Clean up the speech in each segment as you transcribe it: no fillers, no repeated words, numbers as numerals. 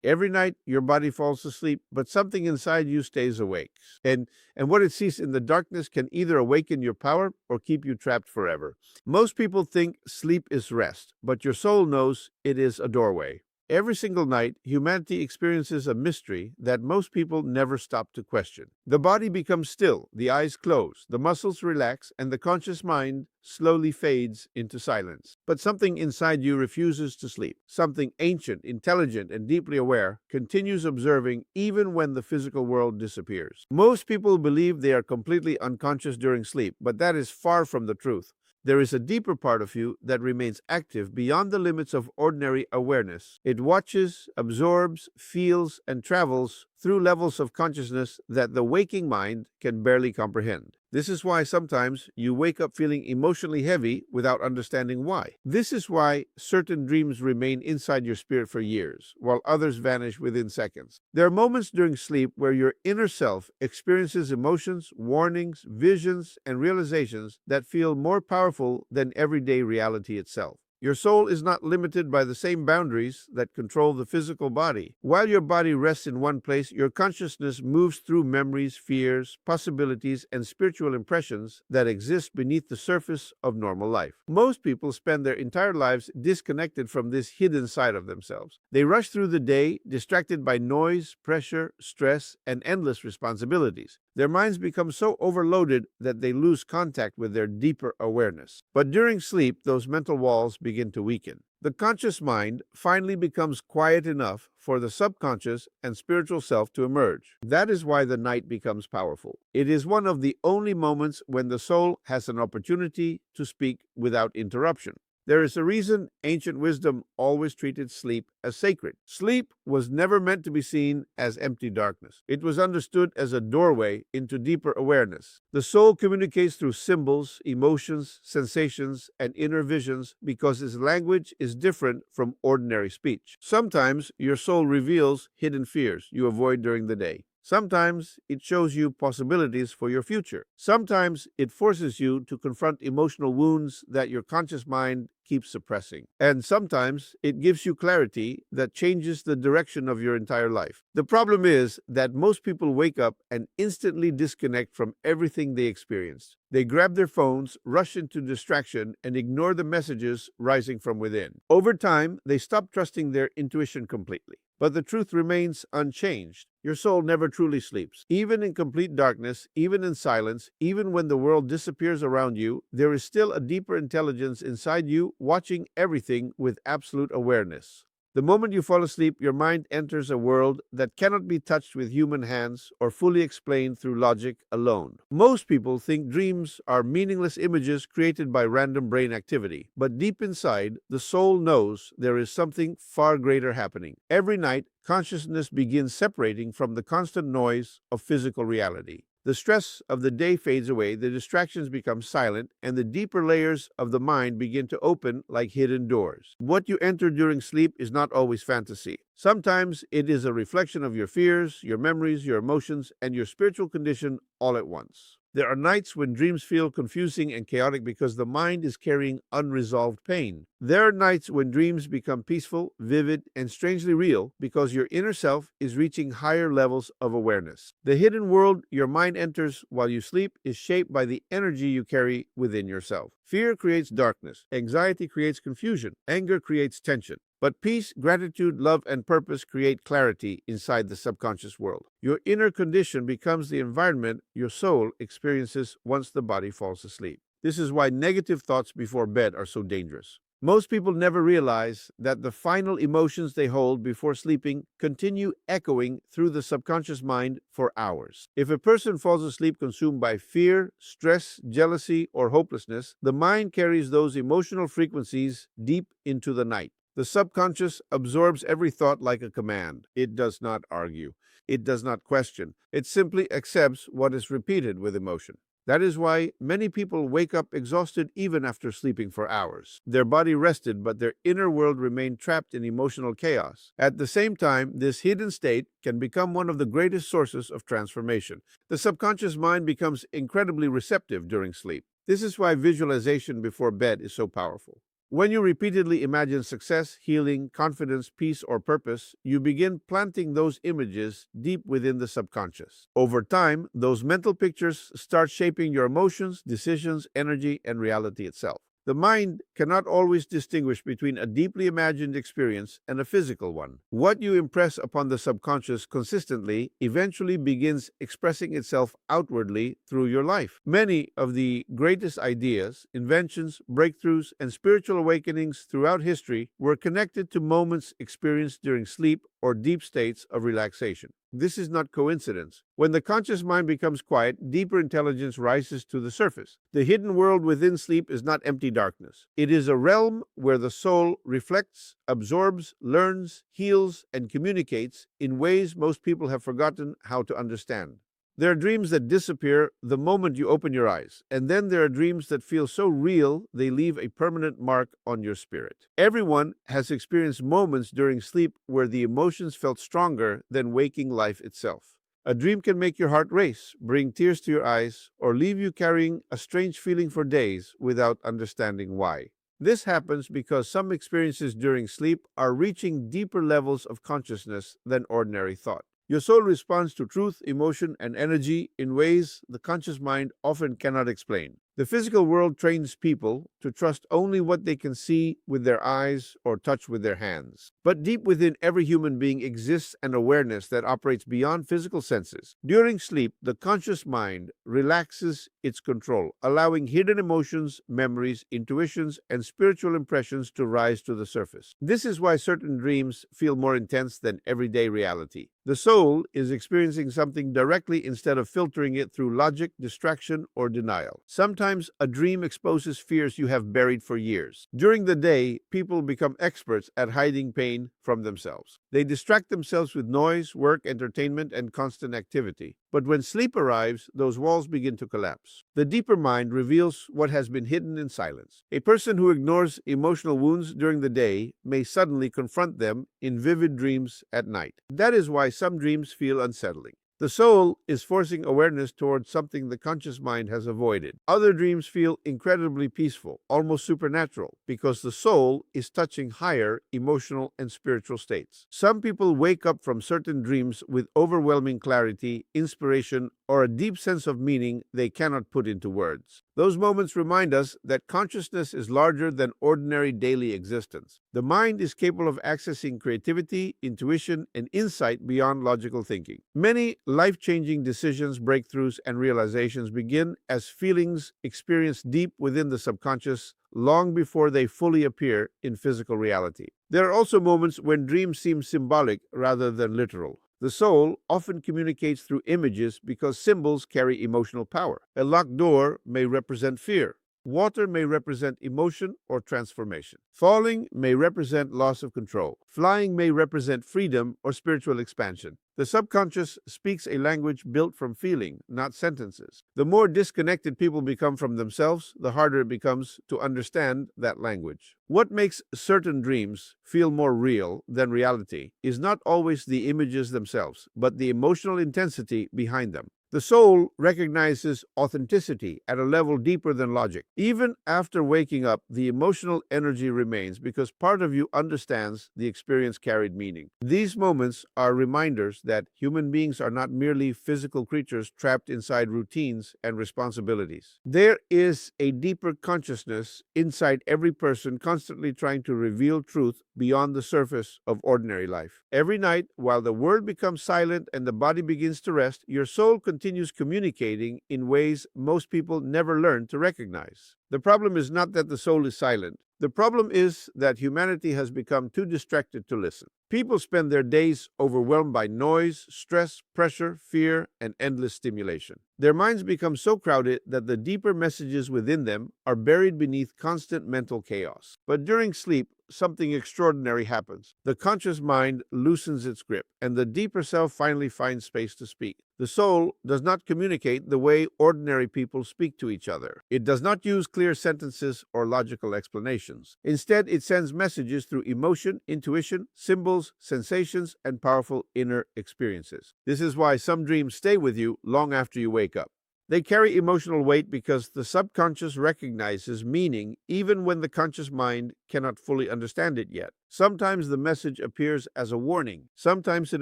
Every night your body falls asleep, but something inside you stays awake. And what it sees in the darkness can either awaken your power or keep you trapped forever. Most people think sleep is rest, but your soul knows it is a doorway. Every single night, humanity experiences a mystery that most people never stop to question. The body becomes still, the eyes close, the muscles relax, and the conscious mind slowly fades into silence. But something inside you refuses to sleep. Something ancient, intelligent, and deeply aware continues observing even when the physical world disappears. Most people believe they are completely unconscious during sleep, but that is far from the truth. There is a deeper part of you that remains active beyond the limits of ordinary awareness. It watches, absorbs, feels, and travels through levels of consciousness that the waking mind can barely comprehend. This is why sometimes you wake up feeling emotionally heavy without understanding why. This is why certain dreams remain inside your spirit for years, while others vanish within seconds. There are moments during sleep where your inner self experiences emotions, warnings, visions, and realizations that feel more powerful than everyday reality itself. Your soul is not limited by the same boundaries that control the physical body. While your body rests in one place, your consciousness moves through memories, fears, possibilities, and spiritual impressions that exist beneath the surface of normal life. Most people spend their entire lives disconnected from this hidden side of themselves. They rush through the day, distracted by noise, pressure, stress, and endless responsibilities. Their minds become so overloaded that they lose contact with their deeper awareness. But during sleep, those mental walls begin to weaken. The conscious mind finally becomes quiet enough for the subconscious and spiritual self to emerge. That is why the night becomes powerful. It is one of the only moments when the soul has an opportunity to speak without interruption. There is a reason ancient wisdom always treated sleep as sacred. Sleep was never meant to be seen as empty darkness. It was understood as a doorway into deeper awareness. The soul communicates through symbols, emotions, sensations, and inner visions because its language is different from ordinary speech. Sometimes your soul reveals hidden fears you avoid during the day. Sometimes it shows you possibilities for your future. Sometimes it forces you to confront emotional wounds that your conscious mind keeps suppressing. And sometimes it gives you clarity that changes the direction of your entire life. The problem is that most people wake up and instantly disconnect from everything they experienced. They grab their phones, rush into distraction, and ignore the messages rising from within. Over time, they stop trusting their intuition completely. But the truth remains unchanged. Your soul never truly sleeps. Even in complete darkness, even in silence, even when the world disappears around you, there is still a deeper intelligence inside you watching everything with absolute awareness. The moment you fall asleep, your mind enters a world that cannot be touched with human hands or fully explained through logic alone. Most people think dreams are meaningless images created by random brain activity, but deep inside, the soul knows there is something far greater happening. Every night, consciousness begins separating from the constant noise of physical reality. The stress of the day fades away, the distractions become silent, and the deeper layers of the mind begin to open like hidden doors. What you enter during sleep is not always fantasy. Sometimes it is a reflection of your fears, your memories, your emotions, and your spiritual condition all at once. There are nights when dreams feel confusing and chaotic because the mind is carrying unresolved pain. There are nights when dreams become peaceful, vivid, and strangely real because your inner self is reaching higher levels of awareness. The hidden world your mind enters while you sleep is shaped by the energy you carry within yourself. Fear creates darkness. Anxiety creates confusion. Anger creates tension. But peace, gratitude, love, and purpose create clarity inside the subconscious world. Your inner condition becomes the environment your soul experiences once the body falls asleep. This is why negative thoughts before bed are so dangerous. Most people never realize that the final emotions they hold before sleeping continue echoing through the subconscious mind for hours. If a person falls asleep consumed by fear, stress, jealousy, or hopelessness, the mind carries those emotional frequencies deep into the night. The subconscious absorbs every thought like a command. It does not argue. It does not question. It simply accepts what is repeated with emotion. That is why many people wake up exhausted even after sleeping for hours. Their body rested, but their inner world remained trapped in emotional chaos. At the same time, this hidden state can become one of the greatest sources of transformation. The subconscious mind becomes incredibly receptive during sleep. This is why visualization before bed is so powerful. When you repeatedly imagine success, healing, confidence, peace, or purpose, you begin planting those images deep within the subconscious. Over time, those mental pictures start shaping your emotions, decisions, energy, and reality itself. The mind cannot always distinguish between a deeply imagined experience and a physical one. What you impress upon the subconscious consistently eventually begins expressing itself outwardly through your life. Many of the greatest ideas, inventions, breakthroughs, and spiritual awakenings throughout history were connected to moments experienced during sleep or deep states of relaxation. This is not coincidence. When the conscious mind becomes quiet, deeper intelligence rises to the surface. The hidden world within sleep is not empty darkness. It is a realm where the soul reflects, absorbs, learns, heals, and communicates in ways most people have forgotten how to understand. There are dreams that disappear the moment you open your eyes, and then there are dreams that feel so real they leave a permanent mark on your spirit. Everyone has experienced moments during sleep where the emotions felt stronger than waking life itself. A dream can make your heart race, bring tears to your eyes, or leave you carrying a strange feeling for days without understanding why. This happens because some experiences during sleep are reaching deeper levels of consciousness than ordinary thought. Your soul responds to truth, emotion, and energy in ways the conscious mind often cannot explain. The physical world trains people to trust only what they can see with their eyes or touch with their hands. But deep within every human being exists an awareness that operates beyond physical senses. During sleep, the conscious mind relaxes its control, allowing hidden emotions, memories, intuitions, and spiritual impressions to rise to the surface. This is why certain dreams feel more intense than everyday reality. The soul is experiencing something directly instead of filtering it through logic, distraction, or denial. Sometimes a dream exposes fears you have buried for years. During the day, people become experts at hiding pain from themselves. They distract themselves with noise, work, entertainment, and constant activity. But when sleep arrives, those walls begin to collapse. The deeper mind reveals what has been hidden in silence. A person who ignores emotional wounds during the day may suddenly confront them in vivid dreams at night. That is why some dreams feel unsettling. The soul is forcing awareness towards something the conscious mind has avoided. Other dreams feel incredibly peaceful, almost supernatural, because the soul is touching higher emotional and spiritual states. Some people wake up from certain dreams with overwhelming clarity, inspiration, or a deep sense of meaning they cannot put into words. Those moments remind us that consciousness is larger than ordinary daily existence. The mind is capable of accessing creativity, intuition, and insight beyond logical thinking. Many life-changing decisions, breakthroughs, and realizations begin as feelings experienced deep within the subconscious long before they fully appear in physical reality. There are also moments when dreams seem symbolic rather than literal. The soul often communicates through images because symbols carry emotional power. A locked door may represent fear. Water may represent emotion or transformation. Falling may represent loss of control. Flying may represent freedom or spiritual expansion. The subconscious speaks a language built from feeling, not sentences. The more disconnected people become from themselves, the harder it becomes to understand that language. What makes certain dreams feel more real than reality is not always the images themselves, but the emotional intensity behind them. The soul recognizes authenticity at a level deeper than logic. Even after waking up, the emotional energy remains because part of you understands the experience carried meaning. These moments are reminders that human beings are not merely physical creatures trapped inside routines and responsibilities. There is a deeper consciousness inside every person constantly trying to reveal truth beyond the surface of ordinary life. Every night, while the world becomes silent and the body begins to rest, your soul continues communicating in ways most people never learn to recognize. The problem is not that the soul is silent. The problem is that humanity has become too distracted to listen. People spend their days overwhelmed by noise, stress, pressure, fear, and endless stimulation. Their minds become so crowded that the deeper messages within them are buried beneath constant mental chaos. But during sleep, something extraordinary happens. The conscious mind loosens its grip, and the deeper self finally finds space to speak. The soul does not communicate the way ordinary people speak to each other. It does not use clear sentences or logical explanations. Instead, it sends messages through emotion, intuition, symbols, sensations, and powerful inner experiences. This is why some dreams stay with you long after you wake up. They carry emotional weight because the subconscious recognizes meaning even when the conscious mind cannot fully understand it yet. Sometimes the message appears as a warning. Sometimes it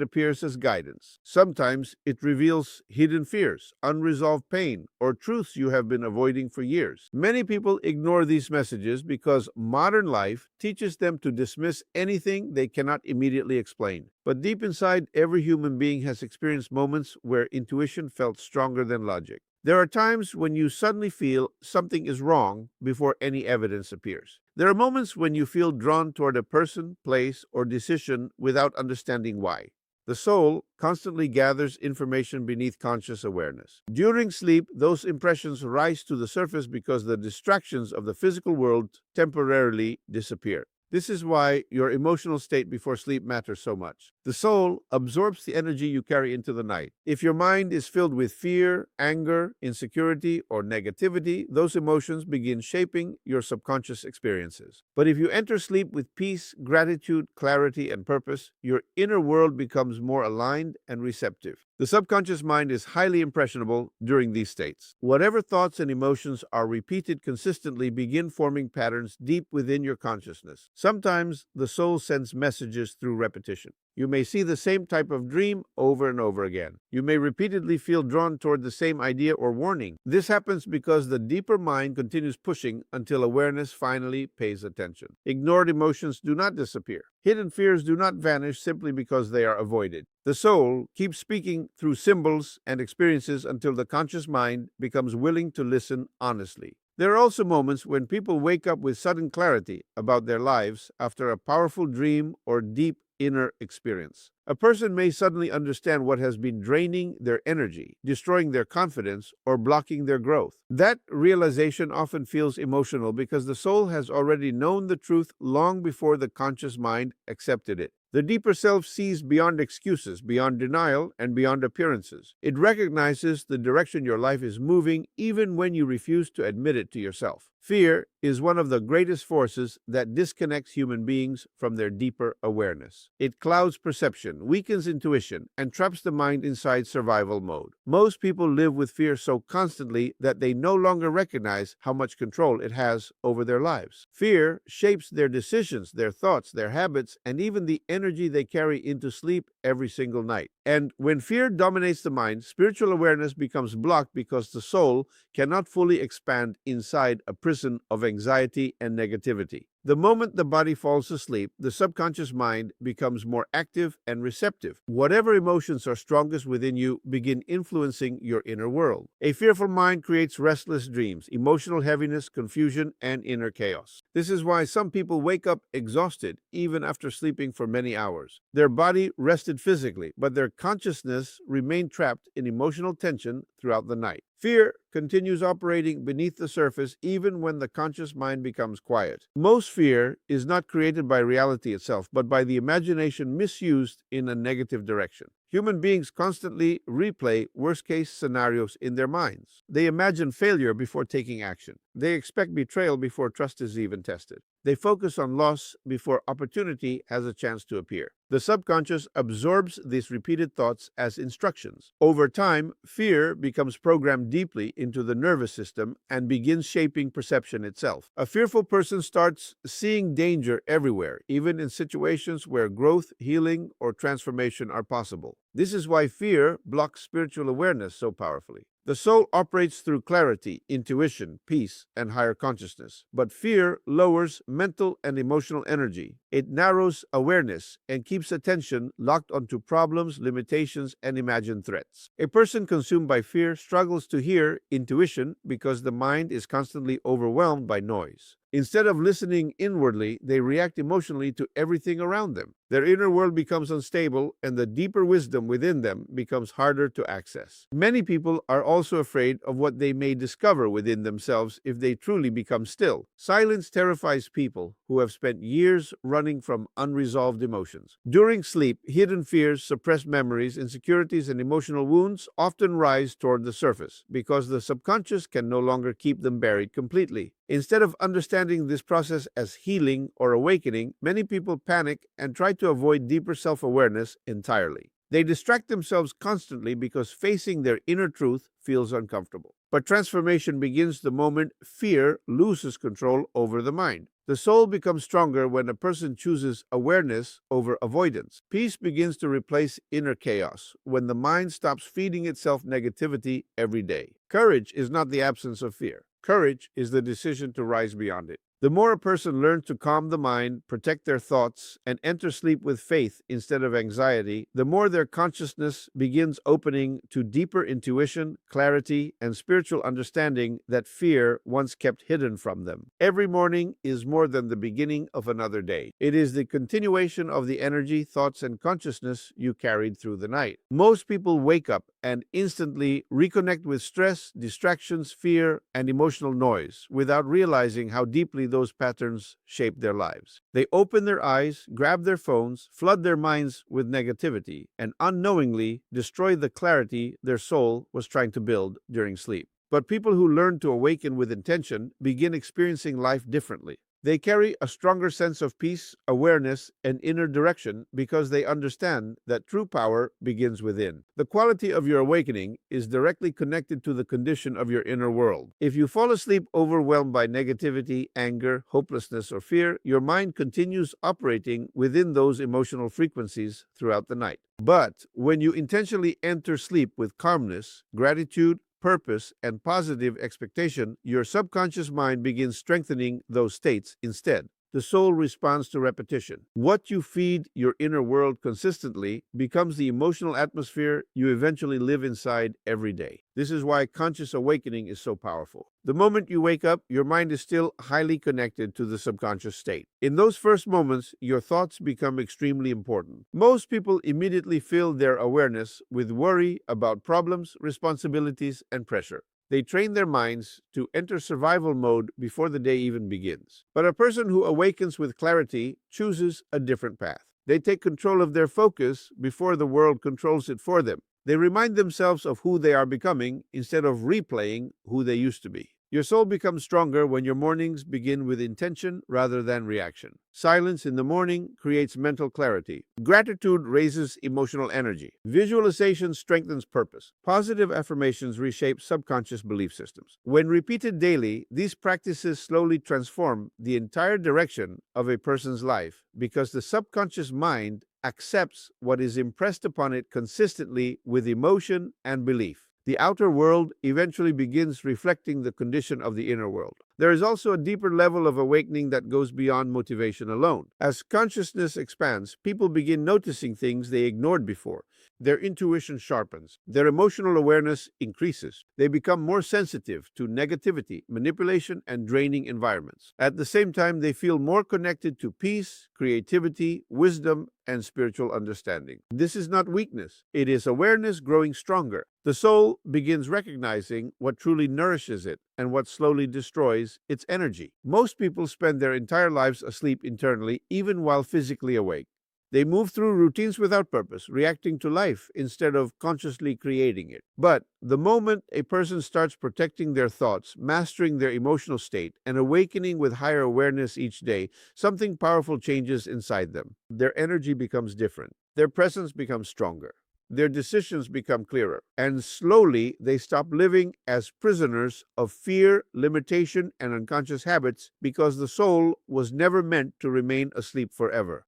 appears as guidance. Sometimes it reveals hidden fears, unresolved pain, or truths you have been avoiding for years. Many people ignore these messages because modern life teaches them to dismiss anything they cannot immediately explain. But deep inside, every human being has experienced moments where intuition felt stronger than logic. There are times when you suddenly feel something is wrong before any evidence appears. There are moments when you feel drawn toward a person, place, or decision without understanding why. The soul constantly gathers information beneath conscious awareness. During sleep, those impressions rise to the surface because the distractions of the physical world temporarily disappear. This is why your emotional state before sleep matters so much. The soul absorbs the energy you carry into the night. If your mind is filled with fear, anger, insecurity, or negativity, those emotions begin shaping your subconscious experiences. But if you enter sleep with peace, gratitude, clarity, and purpose, your inner world becomes more aligned and receptive. The subconscious mind is highly impressionable during these states. Whatever thoughts and emotions are repeated consistently begin forming patterns deep within your consciousness. Sometimes the soul sends messages through repetition. You may see the same type of dream over and over again. You may repeatedly feel drawn toward the same idea or warning. This happens because the deeper mind continues pushing until awareness finally pays attention. Ignored emotions do not disappear. Hidden fears do not vanish simply because they are avoided. The soul keeps speaking through symbols and experiences until the conscious mind becomes willing to listen honestly. There are also moments when people wake up with sudden clarity about their lives after a powerful dream or deep inner experience. A person may suddenly understand what has been draining their energy, destroying their confidence, or blocking their growth. That realization often feels emotional because the soul has already known the truth long before the conscious mind accepted it. The deeper self sees beyond excuses, beyond denial, and beyond appearances. It recognizes the direction your life is moving even when you refuse to admit it to yourself. Fear is one of the greatest forces that disconnects human beings from their deeper awareness. It clouds perception, weakens intuition, and traps the mind inside survival mode. Most people live with fear so constantly that they no longer recognize how much control it has over their lives. Fear shapes their decisions, their thoughts, their habits, and even the energy they carry into sleep every single night. And when fear dominates the mind, spiritual awareness becomes blocked because the soul cannot fully expand inside a prison of anxiety and negativity. The moment the body falls asleep, the subconscious mind becomes more active and receptive. Whatever emotions are strongest within you begin influencing your inner world. A fearful mind creates restless dreams, emotional heaviness, confusion, and inner chaos. This is why some people wake up exhausted even after sleeping for many hours. Their body rested physically, but their consciousness remained trapped in emotional tension throughout the night. Fear continues operating beneath the surface even when the conscious mind becomes quiet. Most fear is not created by reality itself, but by the imagination misused in a negative direction. Human beings constantly replay worst-case scenarios in their minds. They imagine failure before taking action. They expect betrayal before trust is even tested. They focus on loss before opportunity has a chance to appear. The subconscious absorbs these repeated thoughts as instructions. Over time, fear becomes programmed deeply into the nervous system and begins shaping perception itself. A fearful person starts seeing danger everywhere, even in situations where growth, healing, or transformation are possible. This is why fear blocks spiritual awareness so powerfully. The soul operates through clarity, intuition, peace, and higher consciousness. But fear lowers mental and emotional energy. It narrows awareness and keeps attention locked onto problems, limitations, and imagined threats. A person consumed by fear struggles to hear intuition because the mind is constantly overwhelmed by noise. Instead of listening inwardly, they react emotionally to everything around them. Their inner world becomes unstable, and the deeper wisdom within them becomes harder to access. Many people are also afraid of what they may discover within themselves if they truly become still. Silence terrifies people who have spent years running from unresolved emotions. During sleep, hidden fears, suppressed memories, insecurities, and emotional wounds often rise toward the surface because the subconscious can no longer keep them buried completely. Instead of understanding this process as healing or awakening, many people panic and try to avoid deeper self-awareness entirely. They distract themselves constantly because facing their inner truth feels uncomfortable. But transformation begins the moment fear loses control over the mind. The soul becomes stronger when a person chooses awareness over avoidance. Peace begins to replace inner chaos when the mind stops feeding itself negativity every day. Courage is not the absence of fear. Courage is the decision to rise beyond it. The more a person learns to calm the mind, protect their thoughts, and enter sleep with faith instead of anxiety, the more their consciousness begins opening to deeper intuition, clarity, and spiritual understanding that fear once kept hidden from them. Every morning is more than the beginning of another day. It is the continuation of the energy, thoughts, and consciousness you carried through the night. Most people wake up and instantly reconnect with stress, distractions, fear, and emotional noise without realizing how deeply those patterns shape their lives. They open their eyes, grab their phones, flood their minds with negativity, and unknowingly destroy the clarity their soul was trying to build during sleep. But people who learn to awaken with intention begin experiencing life differently. They carry a stronger sense of peace, awareness, and inner direction because they understand that true power begins within. The quality of your awakening is directly connected to the condition of your inner world. If you fall asleep overwhelmed by negativity, anger, hopelessness, or fear, your mind continues operating within those emotional frequencies throughout the night. But when you intentionally enter sleep with calmness, gratitude, purpose, and positive expectation, your subconscious mind begins strengthening those states instead. The soul responds to repetition. What you feed your inner world consistently becomes the emotional atmosphere you eventually live inside every day. This is why conscious awakening is so powerful. The moment you wake up, your mind is still highly connected to the subconscious state. In those first moments, your thoughts become extremely important. Most people immediately fill their awareness with worry about problems, responsibilities, and pressure. They train their minds to enter survival mode before the day even begins. But a person who awakens with clarity chooses a different path. They take control of their focus before the world controls it for them. They remind themselves of who they are becoming instead of replaying who they used to be. Your soul becomes stronger when your mornings begin with intention rather than reaction. Silence in the morning creates mental clarity. Gratitude raises emotional energy. Visualization strengthens purpose. Positive affirmations reshape subconscious belief systems. When repeated daily, these practices slowly transform the entire direction of a person's life because the subconscious mind accepts what is impressed upon it consistently with emotion and belief. The outer world eventually begins reflecting the condition of the inner world. There is also a deeper level of awakening that goes beyond motivation alone. As consciousness expands, people begin noticing things they ignored before. Their intuition sharpens. Their emotional awareness increases. They become more sensitive to negativity, manipulation, and draining environments. At the same time, they feel more connected to peace, creativity, wisdom, and spiritual understanding. This is not weakness. It is awareness growing stronger. The soul begins recognizing what truly nourishes it and what slowly destroys its energy. Most people spend their entire lives asleep internally, even while physically awake. They move through routines without purpose, reacting to life instead of consciously creating it. But the moment a person starts protecting their thoughts, mastering their emotional state, and awakening with higher awareness each day, something powerful changes inside them. Their energy becomes different. Their presence becomes stronger. Their decisions become clearer, and slowly they stop living as prisoners of fear, limitation, and unconscious habits because the soul was never meant to remain asleep forever.